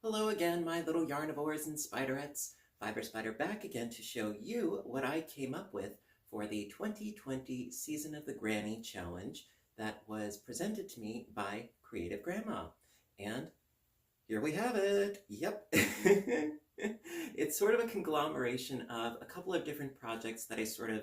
Hello again, my little yarnivores and spiderettes. Fiber Spider back again to show you what I came up with for the 2020 Season of the Granny Challenge that was presented to me by Creative Grandma. And here we have it. Yep. It's sort of a conglomeration of a couple of different projects that I sort of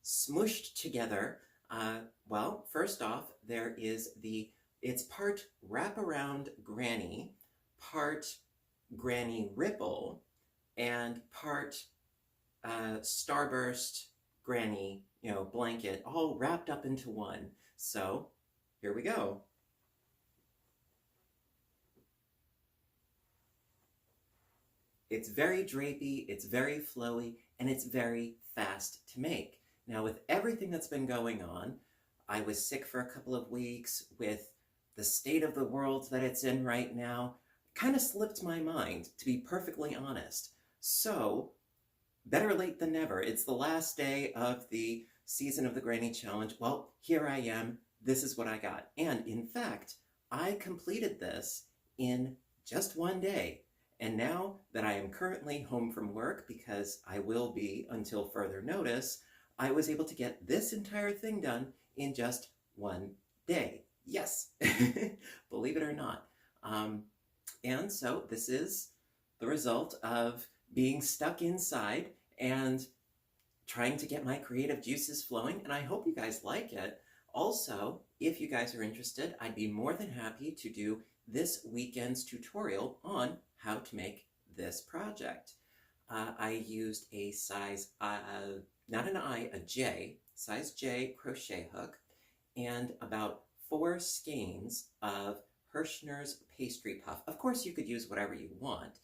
smushed together. Well, first off, there is it's part wraparound granny, part granny ripple, and part starburst granny, blanket, all wrapped up into one. So here we go. It's very drapey, it's very flowy, and it's very fast to make. Now, with everything that's been going on, I was sick for a couple of weeks. With the state of the world that it's in right now, kind of slipped my mind, to be perfectly honest. So, better late than never. It's the last day of the Season of the Granny Challenge. Well, here I am. This is what I got. And in fact, I completed this in just one day. And now that I am currently home from work, because I will be until further notice, I was able to get this entire thing done in just one day. Yes, believe it or not. And so this is the result of being stuck inside and trying to get my creative juices flowing, and I hope you guys like it. Also, if you guys are interested, I'd be more than happy to do this weekend's tutorial on how to make this project. I used a size, not an I, a J, size J crochet hook, and about 4 skeins of Hirschner's pastry puff. Of course, you could use whatever you want,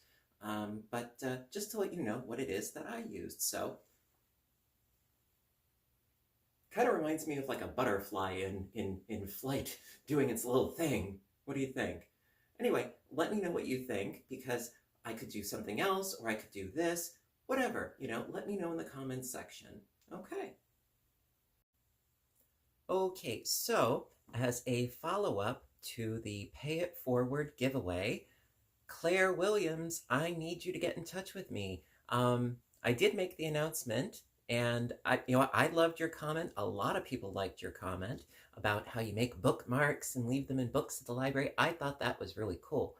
but just to let you know what it is that I used. So, kind of reminds me of like a butterfly in flight doing its little thing. What do you think? Anyway, let me know what you think, because I could do something else, or I could do this, whatever, let me know in the comments section. Okay. Okay, so as a follow-up to the Pay It Forward giveaway, Claire Williams, I need you to get in touch with me. I did make the announcement, and I loved your comment. A lot of people liked your comment about how you make bookmarks and leave them in books at the library. I thought that was really cool.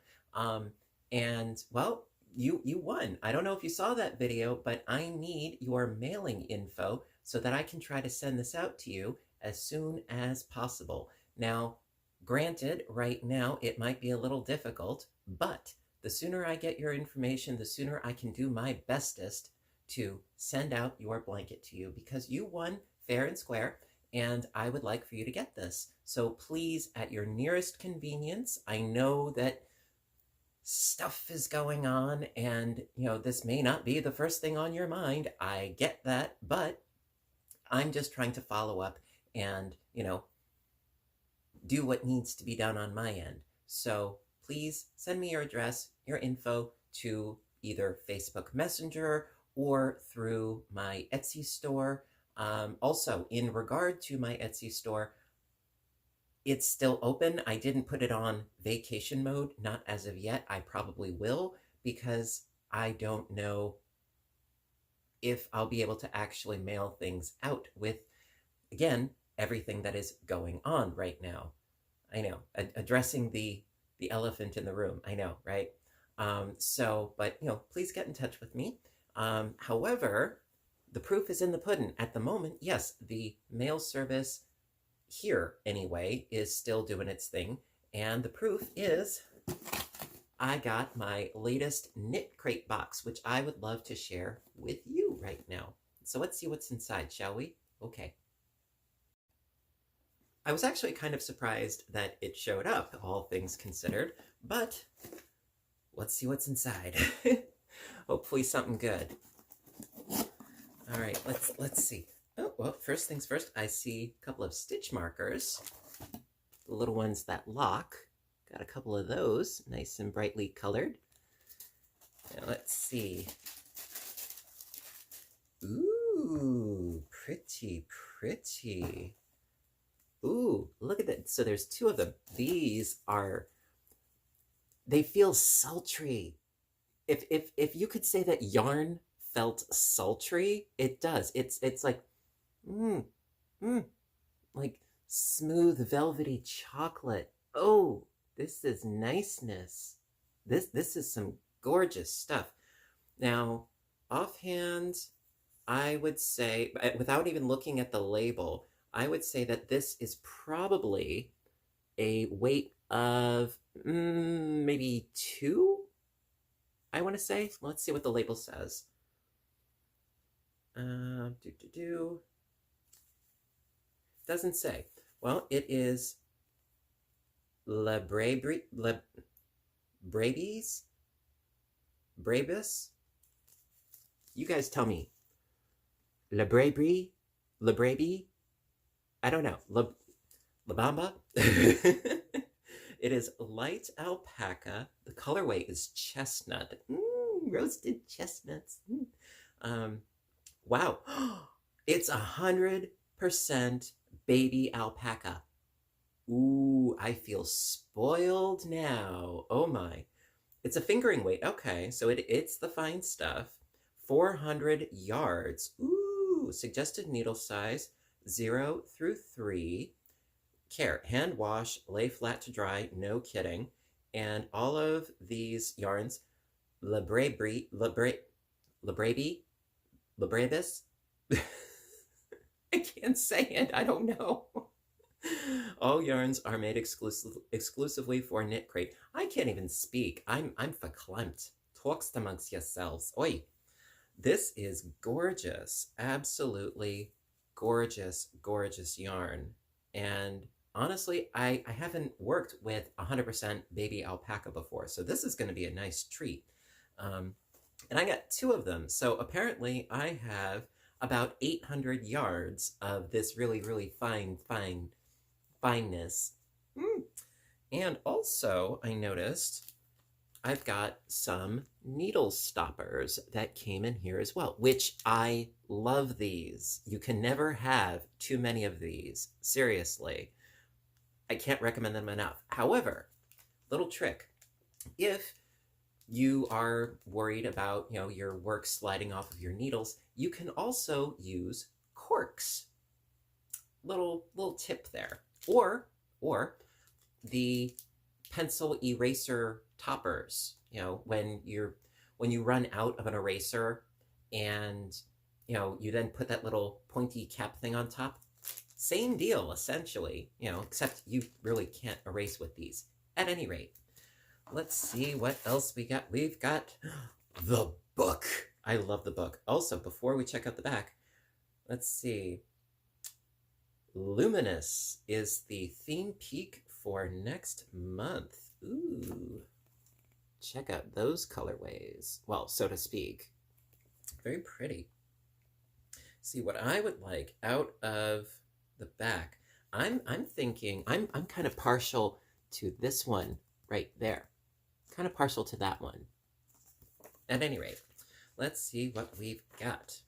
And well, you won. I don't know if you saw that video, but I need your mailing info so that I can try to send this out to you as soon as possible. Now, granted, right now it might be a little difficult, but the sooner I get your information, the sooner I can do my bestest to send out your blanket to you, because you won fair and square, and I would like for you to get this. So please, at your nearest convenience, I know that stuff is going on, and this may not be the first thing on your mind. I get that, but I'm just trying to follow up and do what needs to be done on my end. So please send me your address, your info, to either Facebook Messenger or through my Etsy store. Also, in regard to my Etsy store, it's still open. I didn't put it on vacation mode, not as of yet. I probably will, because I don't know if I'll be able to actually mail things out with, again, everything that is going on right now. I know, addressing the elephant in the room. I know, right? But please get in touch with me. However, the proof is in the pudding. At the moment, yes, the mail service here, anyway, is still doing its thing. And the proof is I got my latest Knit Crate box, which I would love to share with you right now. So let's see what's inside, shall we? Okay. I was actually kind of surprised that it showed up, all things considered, but let's see what's inside. Hopefully something good. All right, let's see. Oh, well, first things first, I see a couple of stitch markers, the little ones that lock. Got a couple of those, nice and brightly colored. Now let's see. Ooh, pretty, pretty. Ooh, look at that. So there's 2 of them. These are they feel sultry. If you could say that yarn felt sultry, it does. It's like mm, mm, like smooth velvety chocolate. Oh, this is niceness. This is some gorgeous stuff. Now, offhand, I would say, without even looking at the label, I would say that this is probably a weight of maybe 2, I want to say. Let's see what the label says. Doesn't say. Well, it is Brabis? Brabus? You guys tell me. Lebrabi? I don't know. Labamba? It is light alpaca. The colorway is chestnut. Roasted chestnuts. Wow. It's 100% baby alpaca. Ooh, I feel spoiled now. Oh my. It's a fingering weight. Okay, so it's the fine stuff. 400 yards. Ooh, suggested needle size 0 through 3. Care, hand wash, lay flat to dry, no kidding. And all of these yarns, Lebrabis, I can't say it, I don't know. All yarns are made exclusively for Knit Crate. I can't even speak. I'm verklempt. Talks amongst yourselves. Oi. This is gorgeous. Absolutely gorgeous, gorgeous yarn. And honestly, I haven't worked with 100% baby alpaca before, so this is going to be a nice treat. And I got 2 of them, so apparently I have about 800 yards of this really, really fineness. And also, I noticed I've got some needle stoppers that came in here as well, which I love these. You can never have too many of these. Seriously. I can't recommend them enough. However, little trick. If you are worried about, your work sliding off of your needles, you can also use corks. Little tip there. Or the pencil eraser toppers. When you run out of an eraser and you then put that little pointy cap thing on top. Same deal, essentially, except you really can't erase with these. At any rate, let's see what else we got. We've got the book. I love the book. Also, before we check out the back, let's see. Luminous is the theme peak for next month. Ooh. Check out those colorways. Well, so to speak. Very pretty. See, what I would like out of the back, I'm thinking, I'm kind of partial to this one right there. Kind of partial to that one. At any rate, let's see what we've got.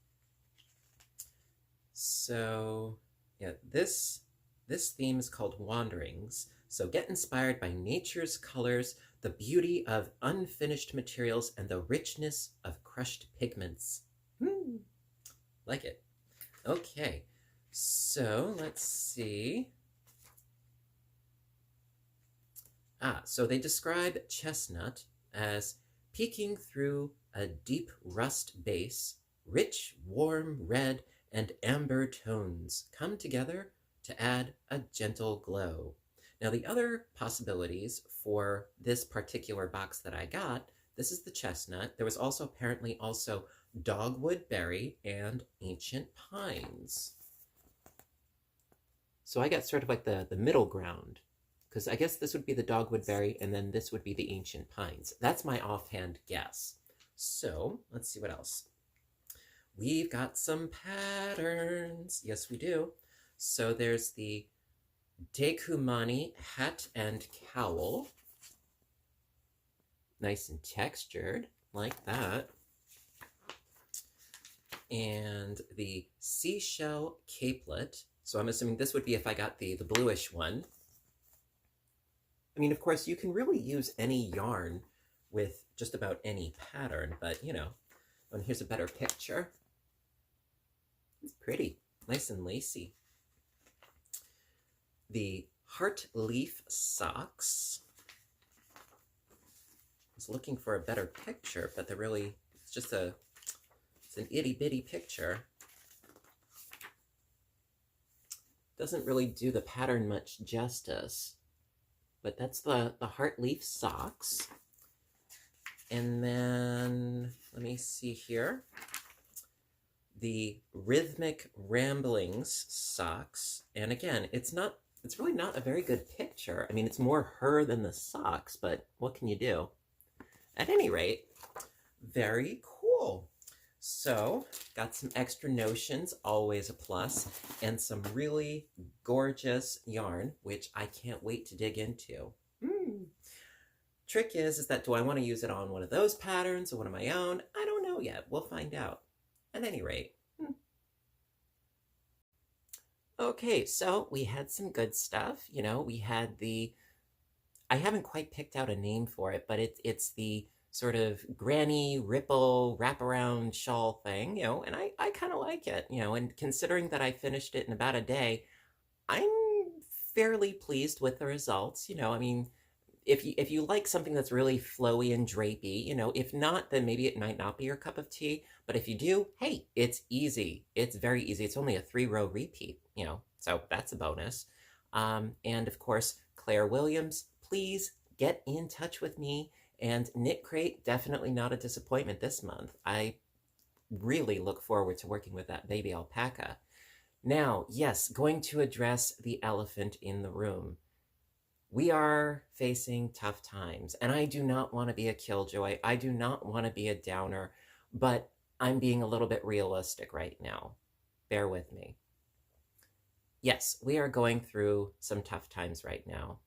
So, yeah, this theme is called Wanderings. So get inspired by nature's colors, the beauty of unfinished materials, and the richness of crushed pigments. Like it. Okay, so let's see. So they describe chestnut as peeking through a deep rust base, rich, warm red, and amber tones come together to add a gentle glow. Now, the other possibilities for this particular box that I got, this is the chestnut. There was also apparently also dogwood berry and ancient pines. So I got sort of like the middle ground, because I guess this would be the dogwood berry and then this would be the ancient pines. That's my offhand guess. So let's see what else. We've got some patterns. Yes, we do. So there's the Dekumani hat and cowl. Nice and textured, like that. And the seashell capelet. So I'm assuming this would be if I got the bluish one. I mean, of course, you can really use any yarn with just about any pattern, but you know, and here's a better picture. It's pretty, nice and lacy. The heart leaf socks. I was looking for a better picture, but it's an itty bitty picture. Doesn't really do the pattern much justice, but that's the heart leaf socks. And then, let me see here, the rhythmic ramblings socks. And again, it's really not a very good picture. I mean, it's more her than the socks, but what can you do? At any rate, very cool. So, got some extra notions, always a plus, and some really gorgeous yarn, which I can't wait to dig into. Trick is that do I want to use it on one of those patterns or one of my own? I don't know yet. We'll find out. At any rate. Okay, so we had some good stuff. You know, we had I haven't quite picked out a name for it, but it's the sort of granny ripple wraparound shawl thing, you know, and I kind of like it, you know, and considering that I finished it in about a day, I'm fairly pleased with the results. You know, I mean, if you like something that's really flowy and drapey, you know, if not, then maybe it might not be your cup of tea. But if you do, hey, it's easy. It's very easy. It's only a 3-row repeat, you know, so that's a bonus. And of course, Claire Williams, please get in touch with me. And Knit Crate, definitely not a disappointment this month. I really look forward to working with that baby alpaca. Now, yes, going to address the elephant in the room. We are facing tough times, and I do not want to be a killjoy. I do not want to be a downer, but I'm being a little bit realistic right now. Bear with me. Yes, we are going through some tough times right now.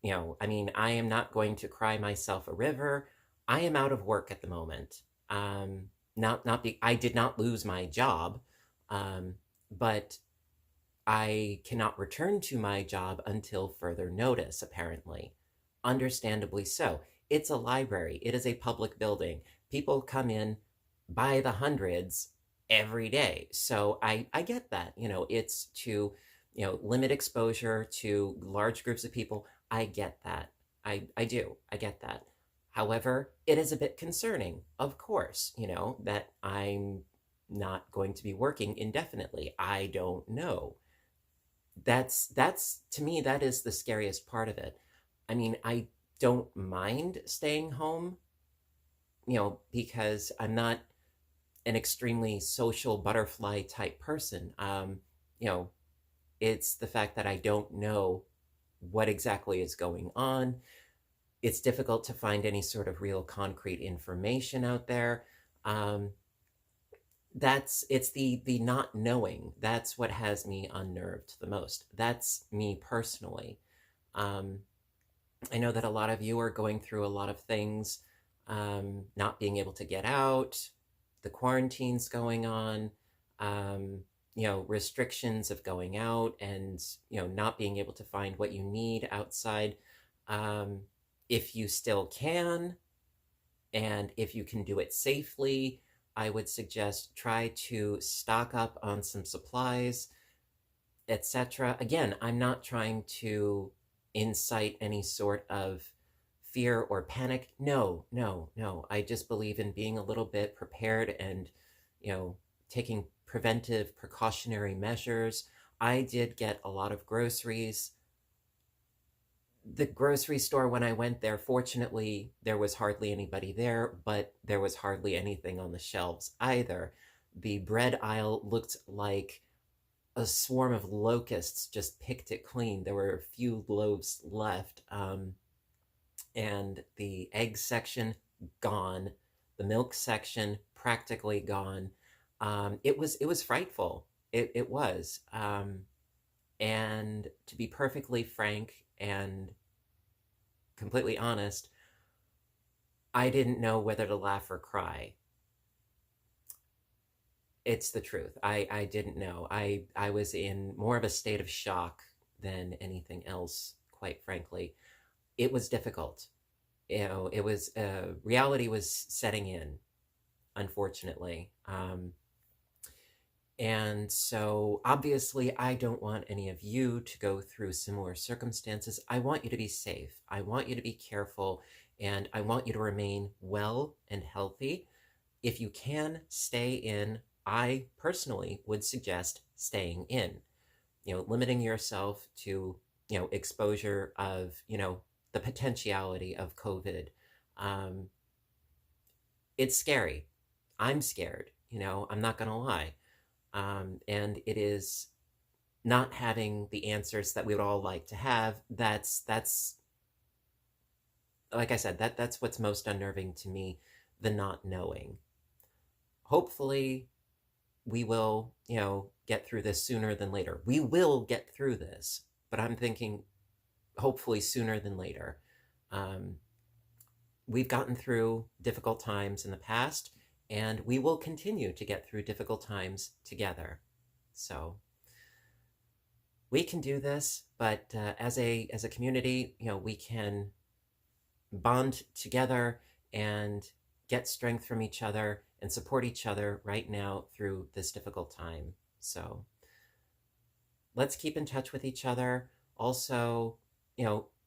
You know, I mean, I am not going to cry myself a river. I am out of work at the moment. I did not lose my job, but I cannot return to my job until further notice, apparently. Understandably so. It's a library. It is a public building. People come in by the hundreds every day. So I get that. You know, it's to, you know, limit exposure to large groups of people. I get that. I do. I get that. However, it is a bit concerning, of course, you know, that I'm not going to be working indefinitely. I don't know. That's to me, that is the scariest part of it. I mean, I don't mind staying home, you know, because I'm not an extremely social butterfly type person. You know, it's the fact that I don't know what exactly is going on. It's difficult to find any sort of real concrete information out there. It's the not knowing. That's what has me unnerved the most. That's me personally. I know that a lot of you are going through a lot of things, not being able to get out, the quarantines going on, you know, restrictions of going out and, you know, not being able to find what you need outside. If you still can, and if you can do it safely, I would suggest try to stock up on some supplies, etc. Again, I'm not trying to incite any sort of fear or panic. No, no, no. I just believe in being a little bit prepared and, you know, taking preventive precautionary measures. I did get a lot of groceries. The grocery store, when I went there, fortunately, there was hardly anybody there, but there was hardly anything on the shelves either. The bread aisle looked like a swarm of locusts just picked it clean. There were a few loaves left. And the egg section, gone. The milk section, practically gone. It was frightful. It was. And to be perfectly frank and completely honest, I didn't know whether to laugh or cry. It's the truth. I didn't know. I was in more of a state of shock than anything else, quite frankly. It was difficult. You know, it was, reality was setting in, unfortunately. And so obviously, I don't want any of you to go through similar circumstances. I want you to be safe. I want you to be careful, and I want you to remain well and healthy. If you can stay in, I personally would suggest staying in, limiting yourself to, exposure of, the potentiality of COVID. It's scary. I'm scared, I'm not going to lie. And it is not having the answers that we would all like to have. That's like I said, that's what's most unnerving to me, the not knowing. Hopefully we will, get through this sooner than later. We will get through this, but I'm thinking hopefully sooner than later. We've gotten through difficult times in the past, and we will continue to get through difficult times together. So we can do this, but as a community, we can bond together and get strength from each other and support each other right now through this difficult time. So let's keep in touch with each other. Also,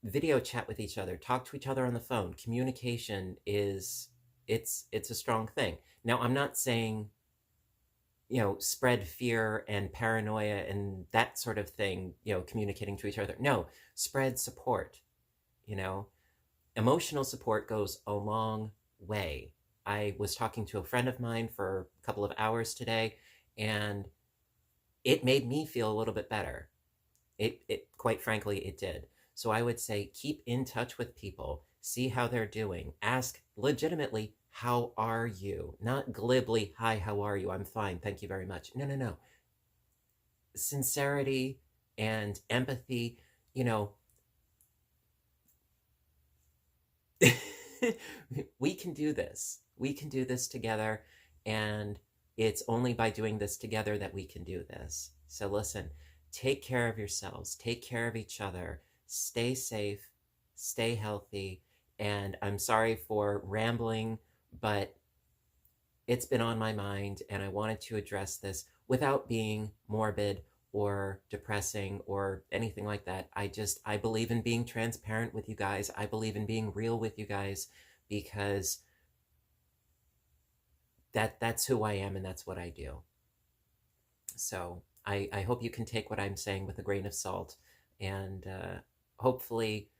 video chat with each other, talk to each other on the phone. Communication is, it's a strong thing. Now, I'm not saying, spread fear and paranoia and that sort of thing, communicating to each other. No, spread support. Emotional support goes a long way. I was talking to a friend of mine for a couple of hours today, and it made me feel a little bit better. It quite frankly, it did. So I would say keep in touch with people, see how they're doing, ask legitimately, how are you? Not glibly, hi, how are you? I'm fine, thank you very much. No. Sincerity and empathy, we can do this. We can do this together, and it's only by doing this together that we can do this. So listen, take care of yourselves, take care of each other, stay safe, stay healthy, and I'm sorry for rambling, but it's been on my mind, and I wanted to address this without being morbid or depressing or anything like that. I believe in being transparent with you guys. I believe in being real with you guys, because that's who I am and that's what I do. So I hope you can take what I'm saying with a grain of salt, and hopefully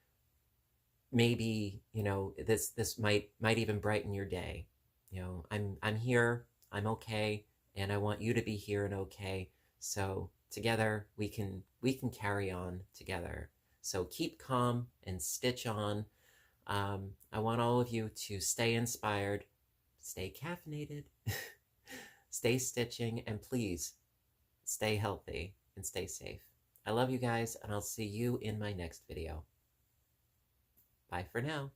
maybe, this might even brighten your day. I'm here, I'm okay, and I want you to be here and okay. So together we can carry on together. So keep calm and stitch on. I want all of you to stay inspired, stay caffeinated, stay stitching, and please stay healthy and stay safe. I love you guys, and I'll see you in my next video. Bye for now.